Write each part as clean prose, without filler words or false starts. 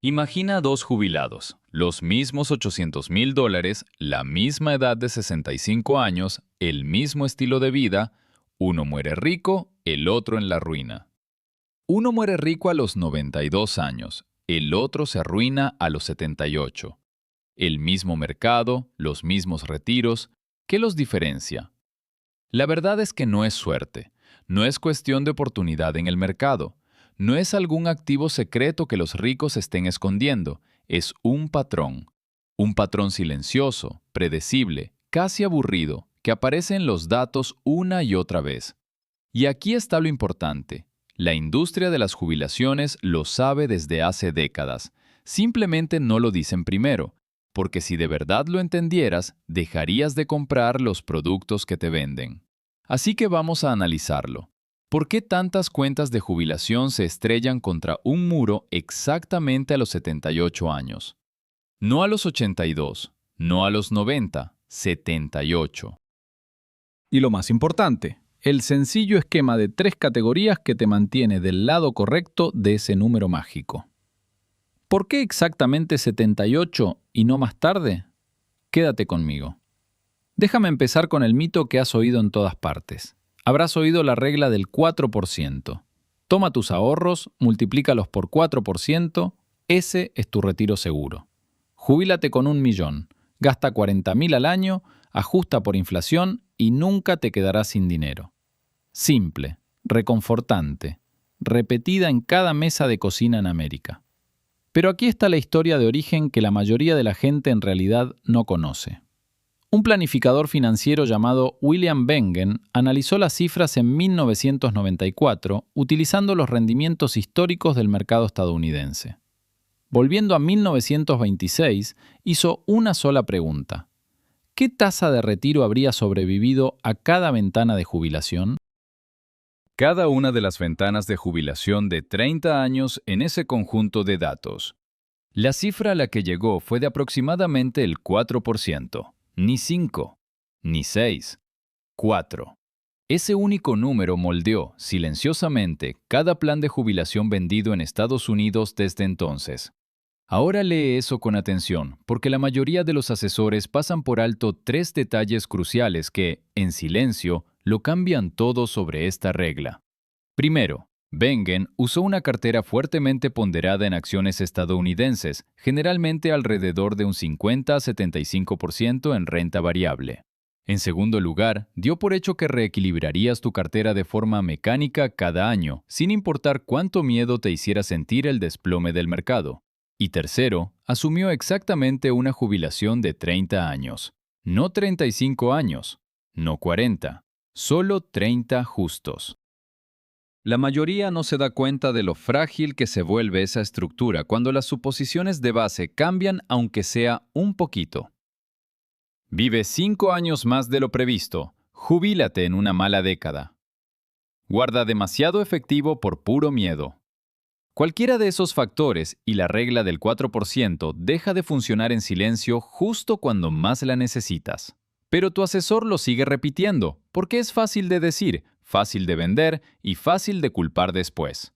Imagina dos jubilados, los mismos $800,000, la misma edad de 65 años, el mismo estilo de vida, uno muere rico, el otro en la ruina. Uno muere rico a los 92 años, el otro se arruina a los 78. El mismo mercado, los mismos retiros, ¿qué los diferencia? La verdad es que no es suerte, no es cuestión de oportunidad en el mercado, no es algún activo secreto que los ricos estén escondiendo, es un patrón silencioso, predecible, casi aburrido, que aparece en los datos una y otra vez. Y aquí está lo importante. La industria de las jubilaciones lo sabe desde hace décadas. Simplemente no lo dicen primero, porque si de verdad lo entendieras, dejarías de comprar los productos que te venden. Así que vamos a analizarlo. ¿Por qué tantas cuentas de jubilación se estrellan contra un muro exactamente a los 78 años? No a los 82, no a los 90, 78. Y lo más importante, el sencillo esquema de 3 categorías que te mantiene del lado correcto de ese número mágico. ¿Por qué exactamente 78 y no más tarde? Quédate conmigo. Déjame empezar con el mito que has oído en todas partes. Habrás oído la regla del 4%. Toma tus ahorros, multiplícalos por 4%, ese es tu retiro seguro. Jubílate con 1.000.000, gasta 40.000 al año, ajusta por inflación y nunca te quedarás sin dinero. Simple, reconfortante, repetida en cada mesa de cocina en América. Pero aquí está la historia de origen que la mayoría de la gente en realidad no conoce. Un planificador financiero llamado William Bengen analizó las cifras en 1994 utilizando los rendimientos históricos del mercado estadounidense. Volviendo a 1926, hizo una sola pregunta. ¿Qué tasa de retiro habría sobrevivido a cada ventana de jubilación? Cada una de las ventanas de jubilación de 30 años en ese conjunto de datos. La cifra a la que llegó fue de aproximadamente el 4%, ni 5, ni 6, 4. Ese único número moldeó, silenciosamente, cada plan de jubilación vendido en Estados Unidos desde entonces. Ahora lee eso con atención, porque la mayoría de los asesores pasan por alto 3 detalles cruciales que, en silencio, lo cambian todo sobre esta regla. Primero, Bengen usó una cartera fuertemente ponderada en acciones estadounidenses, generalmente alrededor de un 50 a 75% en renta variable. En segundo lugar, dio por hecho que reequilibrarías tu cartera de forma mecánica cada año, sin importar cuánto miedo te hiciera sentir el desplome del mercado. Y tercero, asumió exactamente una jubilación de 30 años. No 35 años, no 40, solo 30 justos. La mayoría no se da cuenta de lo frágil que se vuelve esa estructura cuando las suposiciones de base cambian aunque sea un poquito. Vive 5 años más de lo previsto. Jubílate en una mala década. Guarda demasiado efectivo por puro miedo. Cualquiera de esos factores y la regla del 4% deja de funcionar en silencio justo cuando más la necesitas. Pero tu asesor lo sigue repitiendo, porque es fácil de decir, fácil de vender y fácil de culpar después.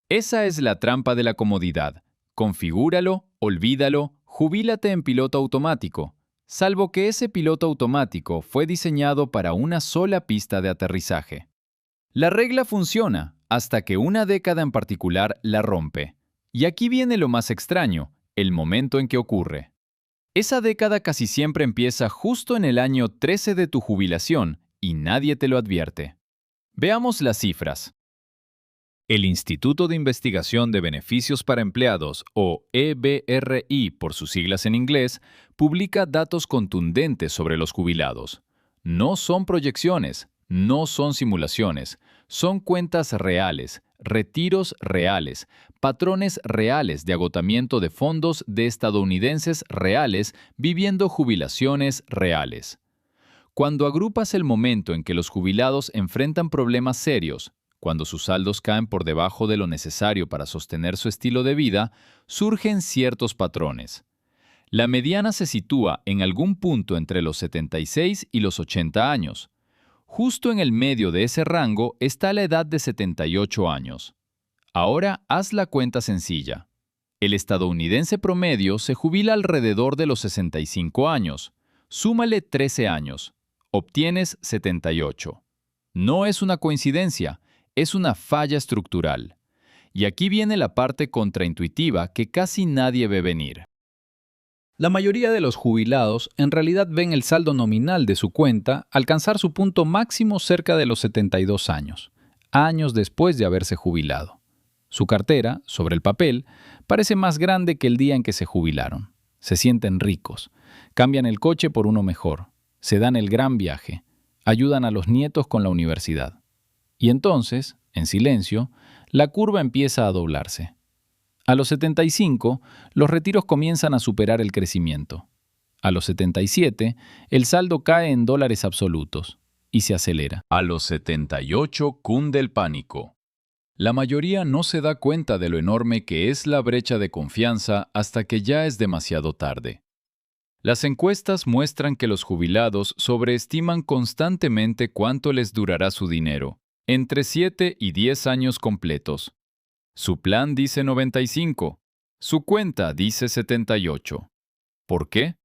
Esa es la trampa de la comodidad. Configúralo, olvídalo, jubílate en piloto automático, salvo que ese piloto automático fue diseñado para una sola pista de aterrizaje. La regla funciona hasta que una década en particular la rompe. Y aquí viene lo más extraño, el momento en que ocurre. Esa década casi siempre empieza justo en el año 13 de tu jubilación y nadie te lo advierte. Veamos las cifras. El Instituto de Investigación de Beneficios para Empleados, o EBRI por sus siglas en inglés, publica datos contundentes sobre los jubilados. No son proyecciones, no son simulaciones, son cuentas reales, retiros reales, patrones reales de agotamiento de fondos de estadounidenses reales viviendo jubilaciones reales. Cuando agrupas el momento en que los jubilados enfrentan problemas serios, cuando sus saldos caen por debajo de lo necesario para sostener su estilo de vida, surgen ciertos patrones. La mediana se sitúa en algún punto entre los 76 y los 80 años. Justo en el medio de ese rango está la edad de 78 años. Ahora haz la cuenta sencilla. El estadounidense promedio se jubila alrededor de los 65 años. Súmale 13 años. Obtienes 78. No es una coincidencia, es una falla estructural. Y aquí viene la parte contraintuitiva que casi nadie ve venir. La mayoría de los jubilados en realidad ven el saldo nominal de su cuenta alcanzar su punto máximo cerca de los 72 años, años después de haberse jubilado. Su cartera, sobre el papel, parece más grande que el día en que se jubilaron. Se sienten ricos, cambian el coche por uno mejor, se dan el gran viaje, ayudan a los nietos con la universidad. Y entonces, en silencio, la curva empieza a doblarse. A los 75, los retiros comienzan a superar el crecimiento. A los 77, el saldo cae en dólares absolutos y se acelera. A los 78 cunde el pánico. La mayoría no se da cuenta de lo enorme que es la brecha de confianza hasta que ya es demasiado tarde. Las encuestas muestran que los jubilados sobreestiman constantemente cuánto les durará su dinero, entre 7 y 10 años completos. Su plan dice 95, su cuenta dice 78. ¿Por qué?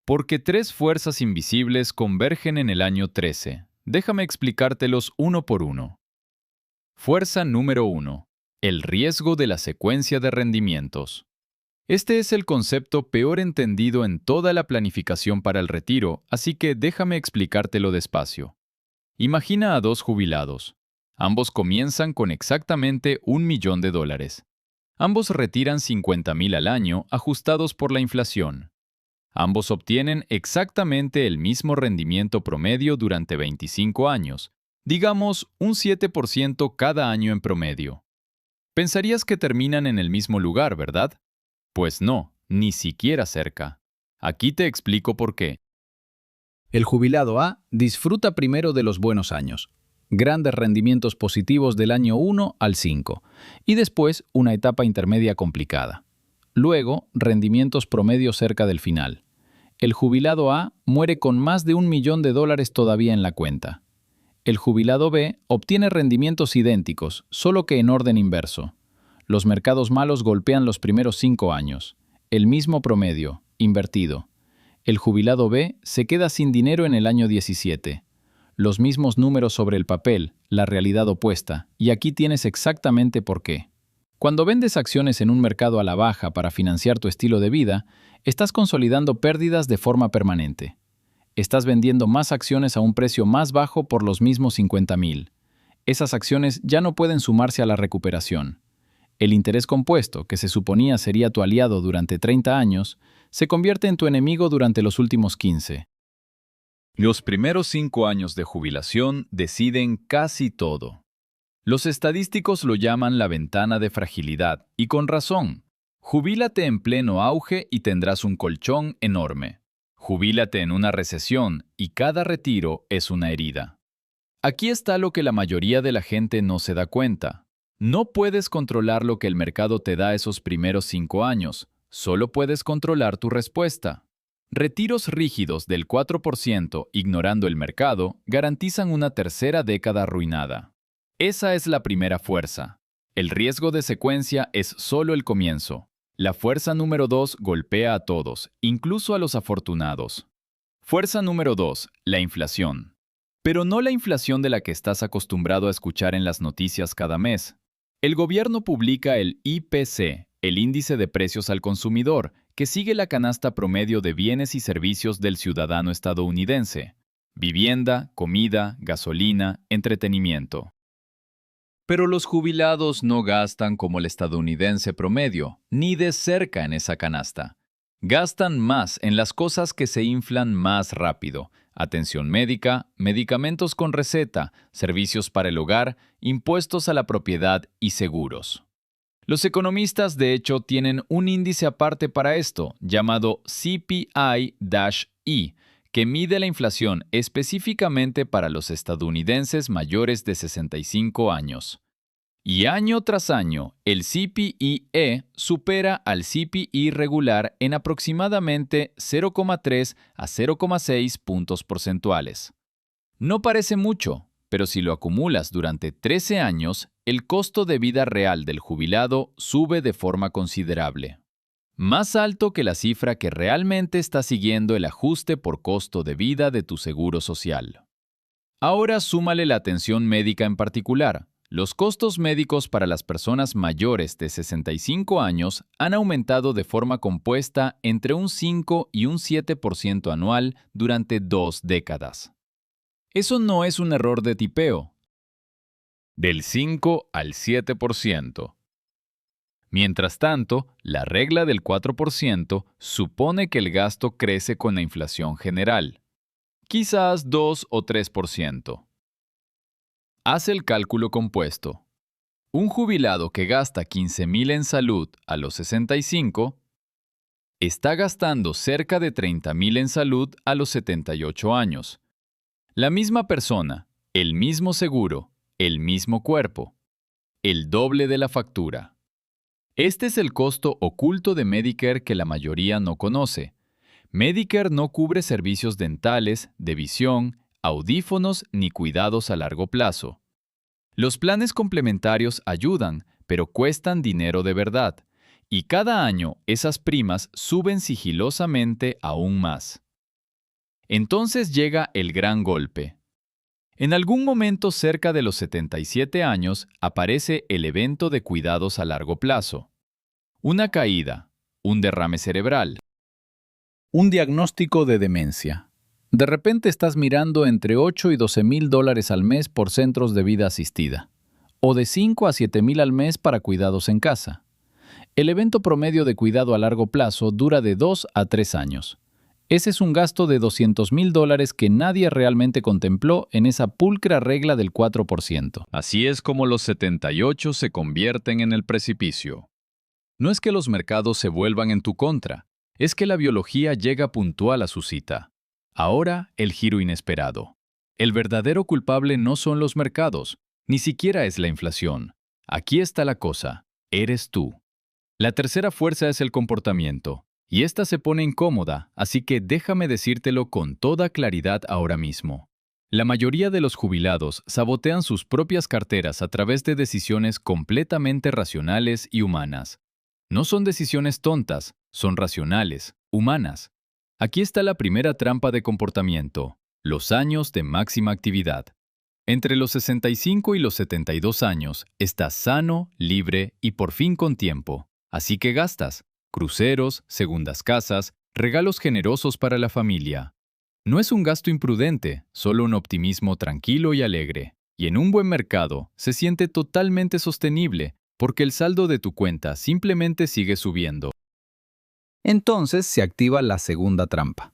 Porque tres fuerzas invisibles convergen en el año 13. Déjame explicártelos uno por uno. Fuerza número 1. El riesgo de la secuencia de rendimientos. Este es el concepto peor entendido en toda la planificación para el retiro, así que déjame explicártelo despacio. Imagina a dos jubilados. Ambos comienzan con exactamente $1.000.000. Ambos retiran 50,000 al año ajustados por la inflación. Ambos obtienen exactamente el mismo rendimiento promedio durante 25 años, digamos un 7% cada año en promedio. Pensarías que terminan en el mismo lugar, ¿verdad? Pues no, ni siquiera cerca. Aquí te explico por qué. El jubilado A disfruta primero de los buenos años, grandes rendimientos positivos del año 1 al 5, y después una etapa intermedia complicada. Luego, rendimientos promedio cerca del final. El jubilado A muere con más de $1.000.000 todavía en la cuenta. El jubilado B obtiene rendimientos idénticos, solo que en orden inverso. Los mercados malos golpean los primeros 5 años. El mismo promedio, invertido. El jubilado B se queda sin dinero en el año 17. Los mismos números sobre el papel, la realidad opuesta, y aquí tienes exactamente por qué. Cuando vendes acciones en un mercado a la baja para financiar tu estilo de vida, estás consolidando pérdidas de forma permanente. Estás vendiendo más acciones a un precio más bajo por los mismos 50,000. Esas acciones ya no pueden sumarse a la recuperación. El interés compuesto, que se suponía sería tu aliado durante 30 años, se convierte en tu enemigo durante los últimos 15. Los primeros 5 años de jubilación deciden casi todo. Los estadísticos lo llaman la ventana de fragilidad, y con razón. Jubílate en pleno auge y tendrás un colchón enorme. Jubílate en una recesión y cada retiro es una herida. Aquí está lo que la mayoría de la gente no se da cuenta. No puedes controlar lo que el mercado te da esos primeros 5 años, solo puedes controlar tu respuesta. Retiros rígidos del 4%, ignorando el mercado, garantizan una tercera década arruinada. Esa es la primera fuerza. El riesgo de secuencia es solo el comienzo. La fuerza número 2 golpea a todos, incluso a los afortunados. Fuerza número 2, la inflación. Pero no la inflación de la que estás acostumbrado a escuchar en las noticias cada mes. El gobierno publica el IPC, el índice de precios al consumidor, que sigue la canasta promedio de bienes y servicios del ciudadano estadounidense. Vivienda, comida, gasolina, entretenimiento. Pero los jubilados no gastan como el estadounidense promedio, ni de cerca en esa canasta. Gastan más en las cosas que se inflan más rápido: atención médica, medicamentos con receta, servicios para el hogar, impuestos a la propiedad y seguros. Los economistas, de hecho, tienen un índice aparte para esto, llamado CPI-E, que mide la inflación específicamente para los estadounidenses mayores de 65 años. Y año tras año, el CPI-E supera al CPI regular en aproximadamente 0,3 a 0,6 puntos porcentuales. No parece mucho, pero si lo acumulas durante 13 años, el costo de vida real del jubilado sube de forma considerable. más alto que la cifra que realmente está siguiendo el ajuste por costo de vida de tu seguro social. Ahora súmale la atención médica en particular. Los costos médicos para las personas mayores de 65 años han aumentado de forma compuesta entre un 5 y un 7% anual durante 2 décadas. Eso no es un error de tipeo. Del 5 al 7%. Mientras tanto, la regla del 4% supone que el gasto crece con la inflación general, quizás 2 o 3%. Haz el cálculo compuesto. Un jubilado que gasta 15,000 en salud a los 65 está gastando cerca de 30,000 en salud a los 78 años. La misma persona, el mismo seguro, el mismo cuerpo, el doble de la factura. Este es el costo oculto de Medicare que la mayoría no conoce. Medicare no cubre servicios dentales, de visión, audífonos ni cuidados a largo plazo. Los planes complementarios ayudan, pero cuestan dinero de verdad, y cada año esas primas suben sigilosamente aún más. Entonces llega el gran golpe. En algún momento cerca de los 77 años aparece el evento de cuidados a largo plazo. Una caída, un derrame cerebral. Un diagnóstico de demencia. De repente estás mirando entre 8 y 12,000 dólares al mes por centros de vida asistida, o de 5 a 7,000 al mes para cuidados en casa. El evento promedio de cuidado a largo plazo dura de 2 a 3 años. Ese es un gasto de 200,000 dólares que nadie realmente contempló en esa pulcra regla del 4%. Así es como los 78 se convierten en el precipicio. No es que los mercados se vuelvan en tu contra, es que la biología llega puntual a su cita. Ahora, el giro inesperado. El verdadero culpable no son los mercados, ni siquiera es la inflación. Aquí está la cosa, eres tú. La tercera fuerza es el comportamiento, y esta se pone incómoda, así que déjame decírtelo con toda claridad ahora mismo. La mayoría de los jubilados sabotean sus propias carteras a través de decisiones completamente racionales y humanas. No son decisiones tontas, son racionales, humanas. Aquí está la primera trampa de comportamiento, los años de máxima actividad. Entre los 65 y los 72 años, estás sano, libre y por fin con tiempo. Así que gastas. Cruceros, segundas casas, regalos generosos para la familia. No es un gasto imprudente, solo un optimismo tranquilo y alegre. Y en un buen mercado, se siente totalmente sostenible, porque el saldo de tu cuenta simplemente sigue subiendo. Entonces se activa la segunda trampa.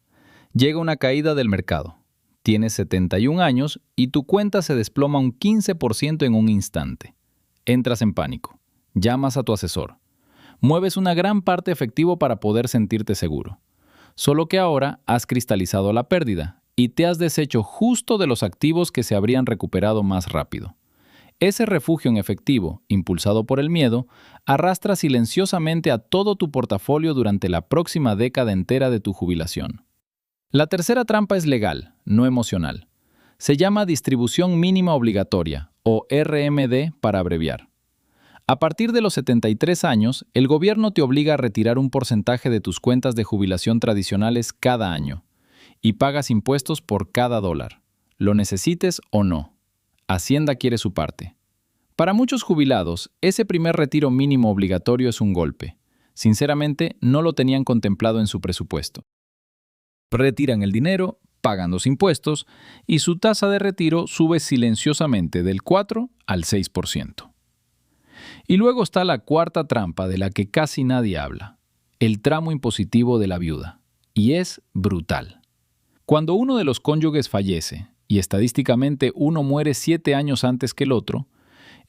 Llega una caída del mercado. Tienes 71 años y tu cuenta se desploma un 15% en un instante. Entras en pánico. Llamas a tu asesor. Mueves una gran parte efectivo para poder sentirte seguro. Solo que ahora has cristalizado la pérdida y te has deshecho justo de los activos que se habrían recuperado más rápido. Ese refugio en efectivo, impulsado por el miedo, arrastra silenciosamente a todo tu portafolio durante la próxima década entera de tu jubilación. La tercera trampa es legal, no emocional. Se llama distribución mínima obligatoria, o RMD para abreviar. A partir de los 73 años, el gobierno te obliga a retirar un porcentaje de tus cuentas de jubilación tradicionales cada año, y pagas impuestos por cada dólar, lo necesites o no. Hacienda quiere su parte. Para muchos jubilados, ese primer retiro mínimo obligatorio es un golpe. Sinceramente, no lo tenían contemplado en su presupuesto. Retiran el dinero, pagan los impuestos y su tasa de retiro sube silenciosamente del 4 al 6%. Y luego está la cuarta trampa de la que casi nadie habla, el tramo impositivo de la viuda. Y es brutal. Cuando uno de los cónyuges fallece, y estadísticamente uno muere 7 años antes que el otro,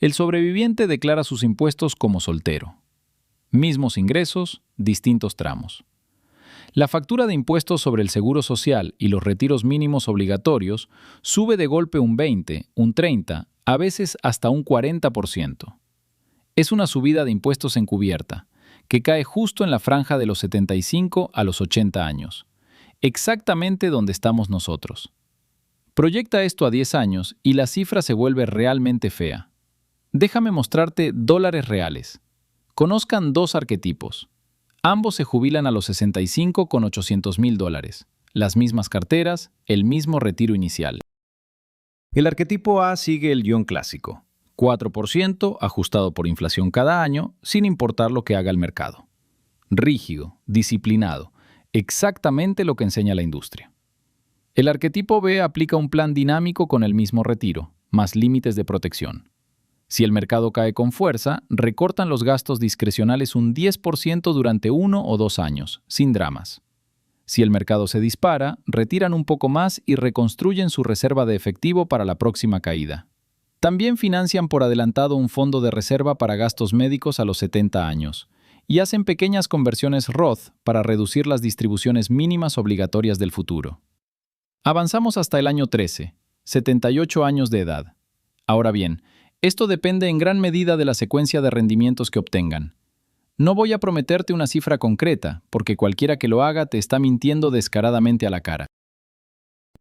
el sobreviviente declara sus impuestos como soltero. Mismos ingresos, distintos tramos. La factura de impuestos sobre el seguro social y los retiros mínimos obligatorios sube de golpe un 20, un 30, a veces hasta un 40%. Es una subida de impuestos encubierta, que cae justo en la franja de los 75 a los 80 años, exactamente donde estamos nosotros. Proyecta esto a 10 años y la cifra se vuelve realmente fea. Déjame mostrarte dólares reales. Conozcan dos arquetipos. Ambos se jubilan a los 65 con $800,000, las mismas carteras, el mismo retiro inicial. El arquetipo A sigue el guión clásico. 4% ajustado por inflación cada año, sin importar lo que haga el mercado. Rígido, disciplinado, exactamente lo que enseña la industria. El arquetipo B aplica un plan dinámico con el mismo retiro, más límites de protección. Si el mercado cae con fuerza, recortan los gastos discrecionales un 10% durante 1 o 2 años, sin dramas. Si el mercado se dispara, retiran un poco más y reconstruyen su reserva de efectivo para la próxima caída. También financian por adelantado un fondo de reserva para gastos médicos a los 70 años y hacen pequeñas conversiones Roth para reducir las distribuciones mínimas obligatorias del futuro. Avanzamos hasta el año 13, 78 años de edad. Ahora bien, esto depende en gran medida de la secuencia de rendimientos que obtengan. No voy a prometerte una cifra concreta, porque cualquiera que lo haga te está mintiendo descaradamente a la cara.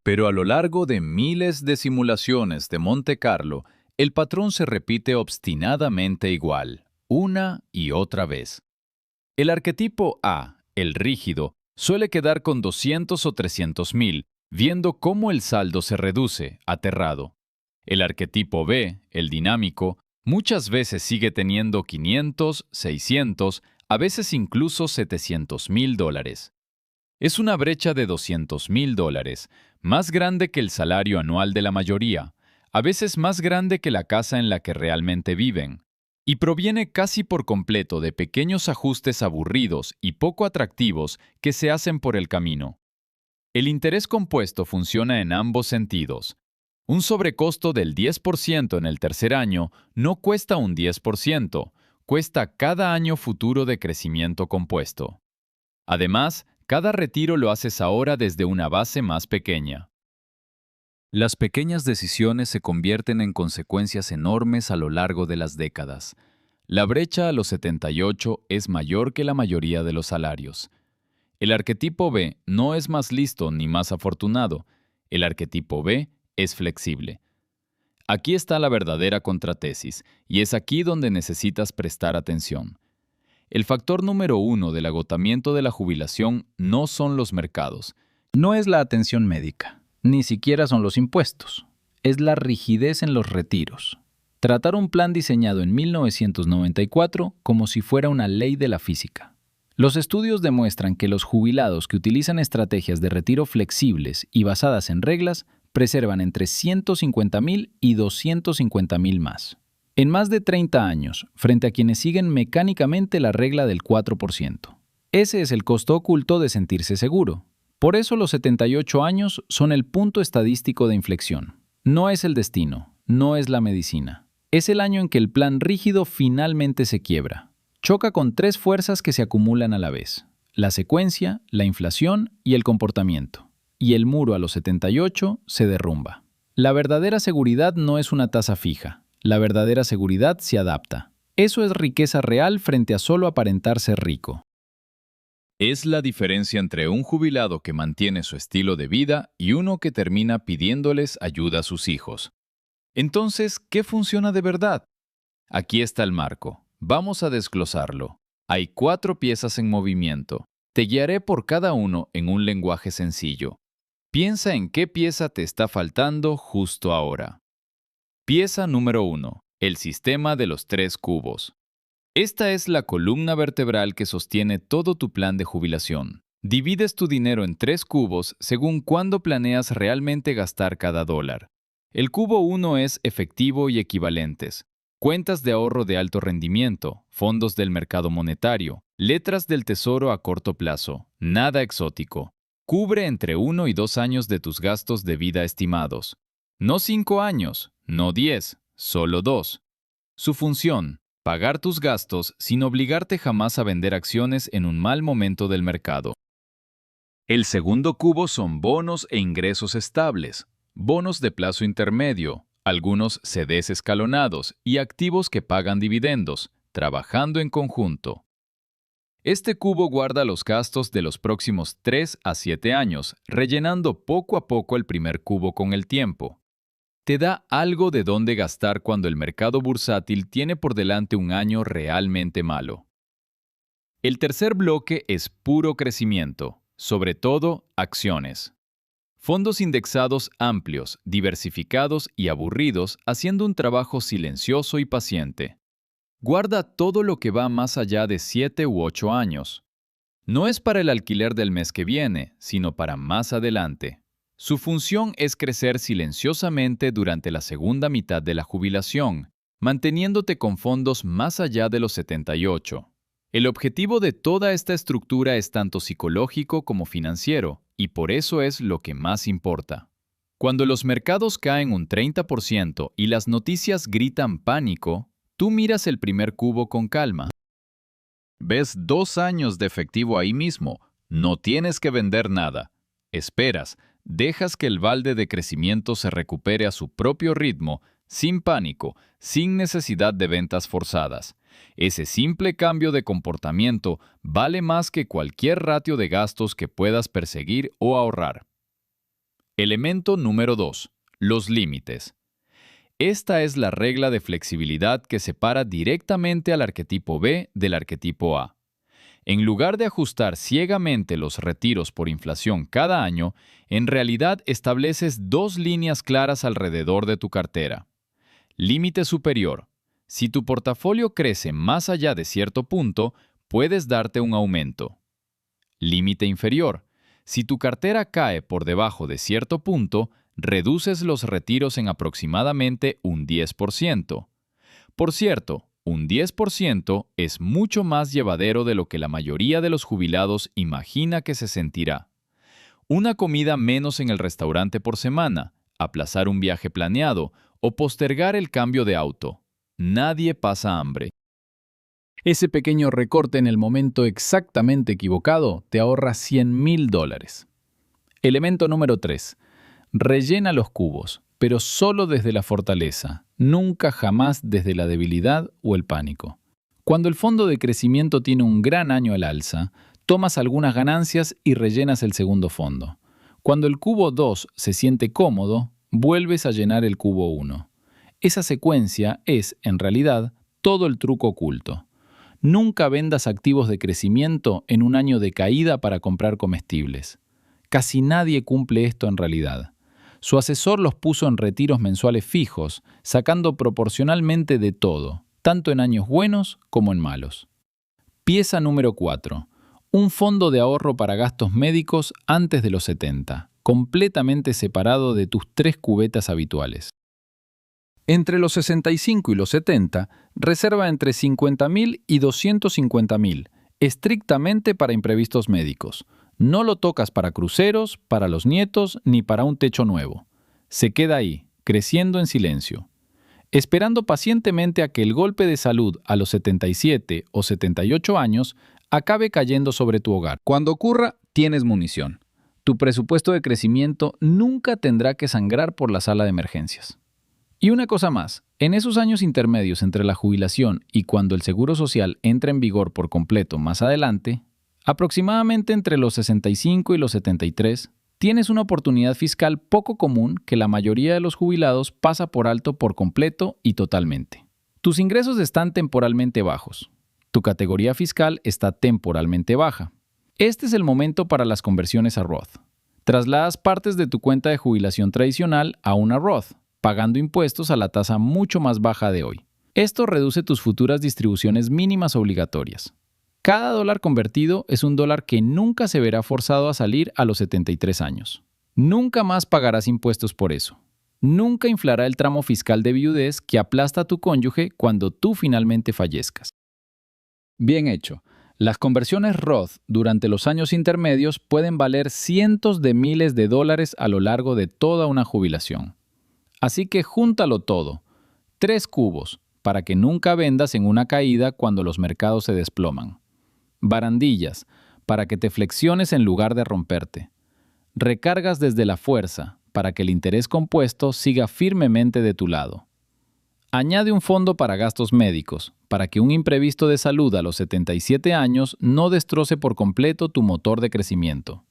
Pero a lo largo de miles de simulaciones de Monte Carlo, el patrón se repite obstinadamente igual, una y otra vez. El arquetipo A, el rígido, suele quedar con 200 o 300,000, viendo cómo el saldo se reduce, aterrado. El arquetipo B, el dinámico, muchas veces sigue teniendo 500, 600, a veces incluso $700,000. Es una brecha de $200,000, más grande que el salario anual de la mayoría, a veces más grande que la casa en la que realmente viven, y proviene casi por completo de pequeños ajustes aburridos y poco atractivos que se hacen por el camino. El interés compuesto funciona en ambos sentidos. Un sobrecosto del 10% en el tercer año no cuesta un 10%, cuesta cada año futuro de crecimiento compuesto. Además, cada retiro lo haces ahora desde una base más pequeña. Las pequeñas decisiones se convierten en consecuencias enormes a lo largo de las décadas. La brecha a los 78 es mayor que la mayoría de los salarios. El arquetipo B no es más listo ni más afortunado. El arquetipo B es flexible. Aquí está la verdadera contratesis, y es aquí donde necesitas prestar atención. El factor número 1 del agotamiento de la jubilación no son los mercados. No es la atención médica, ni siquiera son los impuestos. Es la rigidez en los retiros. Tratar un plan diseñado en 1994 como si fuera una ley de la física. Los estudios demuestran que los jubilados que utilizan estrategias de retiro flexibles y basadas en reglas preservan entre 150,000 y 250,000 más. En más de 30 años, frente a quienes siguen mecánicamente la regla del 4%. Ese es el costo oculto de sentirse seguro. Por eso los 78 años son el punto estadístico de inflexión. No es el destino, no es la medicina. Es el año en que el plan rígido finalmente se quiebra. Choca con 3 fuerzas que se acumulan a la vez: la secuencia, la inflación y el comportamiento. Y el muro a los 78 se derrumba. La verdadera seguridad no es una tasa fija. La verdadera seguridad se adapta. Eso es riqueza real frente a solo aparentar ser rico. Es la diferencia entre un jubilado que mantiene su estilo de vida y uno que termina pidiéndoles ayuda a sus hijos. Entonces, ¿qué funciona de verdad? Aquí está el marco. Vamos a desglosarlo. Hay 4 piezas en movimiento. Te guiaré por cada uno en un lenguaje sencillo. Piensa en qué pieza te está faltando justo ahora. Pieza número 1. El sistema de los 3 cubos. Esta es la columna vertebral que sostiene todo tu plan de jubilación. Divides tu dinero en 3 cubos según cuándo planeas realmente gastar cada dólar. El cubo 1 es efectivo y equivalentes. Cuentas de ahorro de alto rendimiento, fondos del mercado monetario, letras del tesoro a corto plazo, nada exótico. Cubre entre 1 y 2 años de tus gastos de vida estimados. No 5 años, no 10, solo 2. Su función: pagar tus gastos sin obligarte jamás a vender acciones en un mal momento del mercado. El segundo cubo son bonos e ingresos estables, bonos de plazo intermedio, algunos CDs escalonados y activos que pagan dividendos, trabajando en conjunto. Este cubo guarda los gastos de los próximos 3 a 7 años, rellenando poco a poco el primer cubo con el tiempo. Te da algo de dónde gastar cuando el mercado bursátil tiene por delante un año realmente malo. El tercer bloque es puro crecimiento, sobre todo acciones. Fondos indexados amplios, diversificados y aburridos, haciendo un trabajo silencioso y paciente. Guarda todo lo que va más allá de 7 u 8 años. No es para el alquiler del mes que viene, sino para más adelante. Su función es crecer silenciosamente durante la segunda mitad de la jubilación, manteniéndote con fondos más allá de los 78. El objetivo de toda esta estructura es tanto psicológico como financiero, y por eso es lo que más importa. Cuando los mercados caen un 30% y las noticias gritan pánico, tú miras el primer cubo con calma. Ves 2 años de efectivo ahí mismo, no tienes que vender nada. Esperas, dejas que el balde de crecimiento se recupere a su propio ritmo, sin pánico, sin necesidad de ventas forzadas. Ese simple cambio de comportamiento vale más que cualquier ratio de gastos que puedas perseguir o ahorrar. Elemento número 2. Los límites. Esta es la regla de flexibilidad que separa directamente al arquetipo B del arquetipo A. En lugar de ajustar ciegamente los retiros por inflación cada año, en realidad estableces 2 líneas claras alrededor de tu cartera. Límite superior. Si tu portafolio crece más allá de cierto punto, puedes darte un aumento. Límite inferior. Si tu cartera cae por debajo de cierto punto, reduces los retiros en aproximadamente un 10%. Por cierto, un 10% es mucho más llevadero de lo que la mayoría de los jubilados imagina que se sentirá. Una comida menos en el restaurante por semana, aplazar un viaje planeado o postergar el cambio de auto. Nadie pasa hambre. Ese pequeño recorte en el momento exactamente equivocado te ahorra $100,000. Elemento número 3. Rellena los cubos, pero solo desde la fortaleza, nunca jamás desde la debilidad o el pánico. Cuando el fondo de crecimiento tiene un gran año al alza, tomas algunas ganancias y rellenas el segundo fondo. Cuando el cubo 2 se siente cómodo, vuelves a llenar el cubo 1. Esa secuencia es, en realidad, todo el truco oculto. Nunca vendas activos de crecimiento en un año de caída para comprar comestibles. Casi nadie cumple esto en realidad. Su asesor los puso en retiros mensuales fijos, sacando proporcionalmente de todo, tanto en años buenos como en malos. Pieza número 4. Un fondo de ahorro para gastos médicos antes de los 70, completamente separado de tus 3 cubetas habituales. Entre los 65 y los 70, reserva entre $50,000 y $250,000, estrictamente para imprevistos médicos. No lo tocas para cruceros, para los nietos, ni para un techo nuevo. Se queda ahí, creciendo en silencio, esperando pacientemente a que el golpe de salud a los 77 o 78 años acabe cayendo sobre tu hogar. Cuando ocurra, tienes munición. Tu presupuesto de crecimiento nunca tendrá que sangrar por la sala de emergencias. Y una cosa más, en esos años intermedios entre la jubilación y cuando el Seguro Social entra en vigor por completo más adelante, aproximadamente entre los 65 y los 73, tienes una oportunidad fiscal poco común que la mayoría de los jubilados pasa por alto por completo y totalmente. Tus ingresos están temporalmente bajos. Tu categoría fiscal está temporalmente baja. Este es el momento para las conversiones a Roth. Trasladas partes de tu cuenta de jubilación tradicional a una Roth, pagando impuestos a la tasa mucho más baja de hoy. Esto reduce tus futuras distribuciones mínimas obligatorias. Cada dólar convertido es un dólar que nunca se verá forzado a salir a los 73 años. Nunca más pagarás impuestos por eso. Nunca inflará el tramo fiscal de viudez que aplasta a tu cónyuge cuando tú finalmente fallezcas. Bien hecho. Las conversiones Roth durante los años intermedios pueden valer cientos de miles de dólares a lo largo de toda una jubilación. Así que júntalo todo. 3 cubos, para que nunca vendas en una caída cuando los mercados se desploman. Barandillas, para que te flexiones en lugar de romperte. Recargas desde la fuerza, para que el interés compuesto siga firmemente de tu lado. Añade un fondo para gastos médicos, para que un imprevisto de salud a los 77 años no destroce por completo tu motor de crecimiento.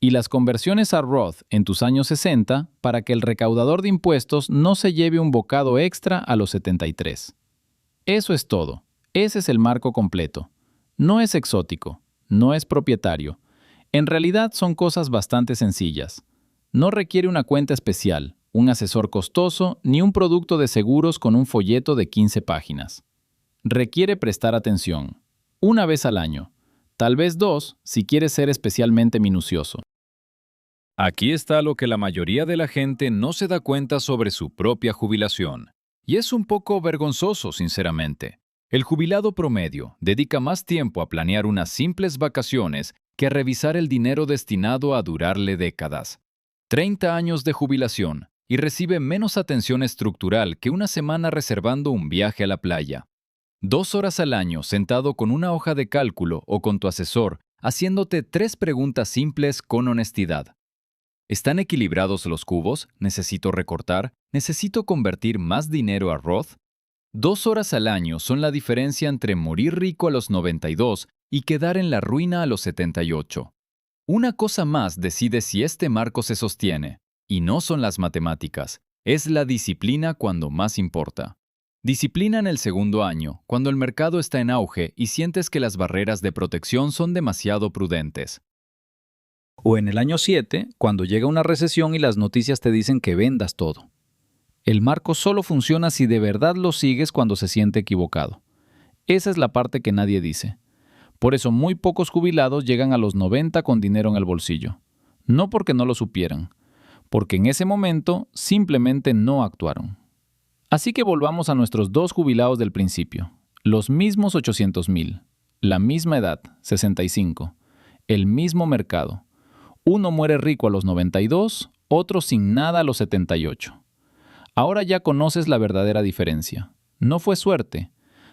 Y las conversiones a Roth en tus años 60 para que el recaudador de impuestos no se lleve un bocado extra a los 73. Eso es todo. Ese es el marco completo. No es exótico, no es propietario. En realidad son cosas bastante sencillas. No requiere una cuenta especial, un asesor costoso, ni un producto de seguros con un folleto de 15 páginas. Requiere prestar atención, una vez al año, tal vez dos si quieres ser especialmente minucioso. Aquí está lo que la mayoría de la gente no se da cuenta sobre su propia jubilación. Y es un poco vergonzoso, sinceramente. El jubilado promedio dedica más tiempo a planear unas simples vacaciones que a revisar el dinero destinado a durarle décadas. 30 años de jubilación y recibe menos atención estructural que una semana reservando un viaje a la playa. 2 horas al año sentado con una hoja de cálculo o con tu asesor, haciéndote 3 preguntas simples con honestidad. ¿Están equilibrados los cubos? ¿Necesito recortar? ¿Necesito convertir más dinero a Roth? 2 horas al año son la diferencia entre morir rico a los 92 y quedar en la ruina a los 78. Una cosa más decide si este marco se sostiene, y no son las matemáticas, es la disciplina cuando más importa. Disciplina en el segundo año, cuando el mercado está en auge y sientes que las barreras de protección son demasiado prudentes. O en el año 7, cuando llega una recesión y las noticias te dicen que vendas todo. El marco solo funciona si de verdad lo sigues cuando se siente equivocado. Esa es la parte que nadie dice. Por eso muy pocos jubilados llegan a los 90 con dinero en el bolsillo. No porque no lo supieran, porque en ese momento simplemente no actuaron. Así que volvamos a nuestros dos jubilados del principio. Los mismos 800,000, la misma edad, 65, el mismo mercado. Uno muere rico a los 92, otro sin nada a los 78. Ahora ya conoces la verdadera diferencia. No fue suerte,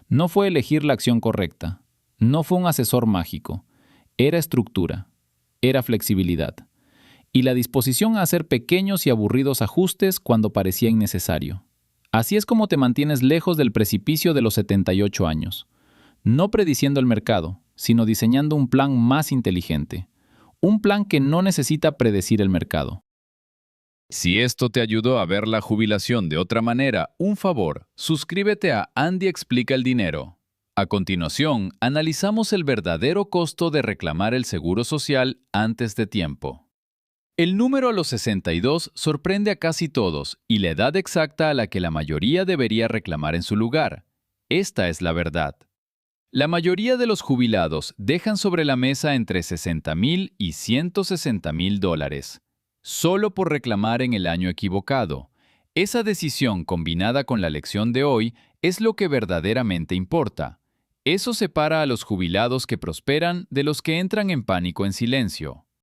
no fue elegir la acción correcta, no fue un asesor mágico, era estructura, era flexibilidad y la disposición a hacer pequeños y aburridos ajustes cuando parecía innecesario. Así es como te mantienes lejos del precipicio de los 78 años, no prediciendo el mercado, sino diseñando un plan más inteligente. Un plan que no necesita predecir el mercado. Si esto te ayudó a ver la jubilación de otra manera, un favor, suscríbete a Andy Explica el Dinero. A continuación, analizamos el verdadero costo de reclamar el seguro social antes de tiempo. El número a los 62 sorprende a casi todos y la edad exacta a la que la mayoría debería reclamar en su lugar. Esta es la verdad. La mayoría de los jubilados dejan sobre la mesa entre $60,000 y $160,000, solo por reclamar en el año equivocado. Esa decisión combinada con la lección de hoy es lo que verdaderamente importa. Eso separa a los jubilados que prosperan de los que entran en pánico en silencio.